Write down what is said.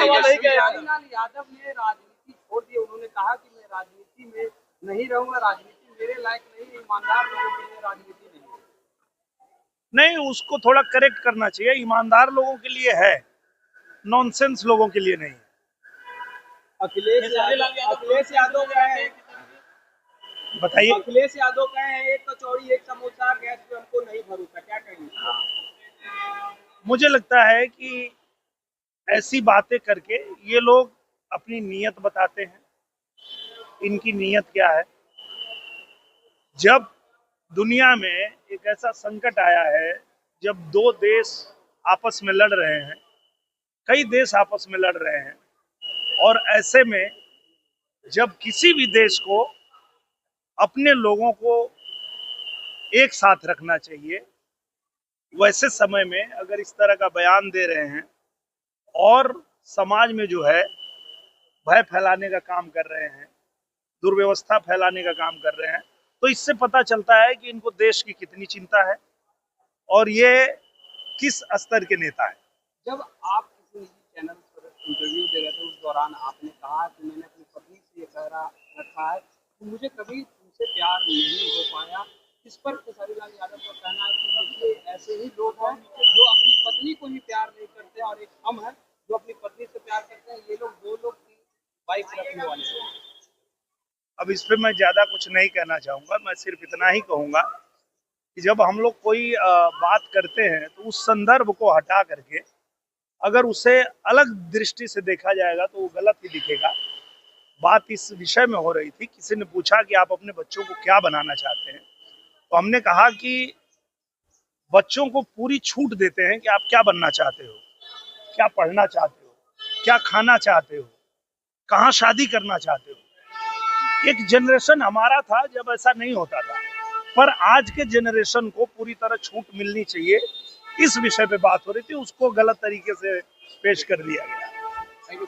यादव ने राजनीति छोड़ दी। उन्होंने कहा कि मैं राजनीति में नहीं रहूंगा, राजनीति मेरे लायक नहीं है, ईमानदार लोगों के लिए राजनीति नहीं है। नहीं, उसको थोड़ा करेक्ट करना चाहिए। ईमानदार लोगों के लिए है, नॉनसेंस लोगों के लिए नहीं। अखिलेश यादव गए हैं, बताइए। अखिलेश यादव कहे हैं एक कचौड़ी एक समोसा गैस पे हमको नहीं भरोसा, क्या कहेंगे? मुझे लगता है कि ऐसी बातें करके ये लोग अपनी नीयत बताते हैं। इनकी नीयत क्या है? जब दुनिया में एक ऐसा संकट आया है, जब दो देश आपस में लड़ रहे हैं, कई देश आपस में लड़ रहे हैं, और ऐसे में जब किसी भी देश को अपने लोगों को एक साथ रखना चाहिए, वैसे समय में अगर इस तरह का बयान दे रहे हैं और समाज में जो है भय फैलाने का काम कर रहे हैं, दुर्व्यवस्था फैलाने का काम कर रहे हैं, तो इससे पता चलता है कि इनको देश की कितनी चिंता है और ये किस स्तर के नेता है। जब आप किसी निजी चैनल पर इंटरव्यू दे रहे थे, उस दौरान आपने कहा कि मैंने अपनी पत्नी से ये कह रखा है कि मुझे कभी तुमसे प्यार नहीं हो पाया। इस पर खेसारी लाल यादव का कहना है कि देखिए ऐसे ही लोग हैं जो अपनी पत्नी को ही प्यार नहीं करते, और एक हम हैं जो अपनी पत्नी से प्यार करते हैं। ये लोग दो लोग की वाइफ रखने वाले हैं। अब इस पे मैं ज्यादा कुछ नहीं कहना चाहूंगा। मैं सिर्फ इतना ही कहूंगा कि जब हम लोग कोई बात करते हैं तो उस संदर्भ को हटा करके अगर उसे अलग दृष्टि से देखा जाएगा तो वो गलत ही दिखेगा। बात इस विषय में हो रही थी, किसी ने पूछा कि आप अपने बच्चों को क्या बनाना चाहते हैं, तो हमने कहा कि बच्चों को पूरी छूट देते हैं कि आप क्या बनना चाहते हो, क्या पढ़ना चाहते हो, क्या खाना चाहते हो, कहाँ शादी करना चाहते हो। एक जनरेशन हमारा था जब ऐसा नहीं होता था, पर आज के जनरेशन को पूरी तरह छूट मिलनी चाहिए, इस विषय पे बात हो रही थी। उसको गलत तरीके से पेश कर दिया गया।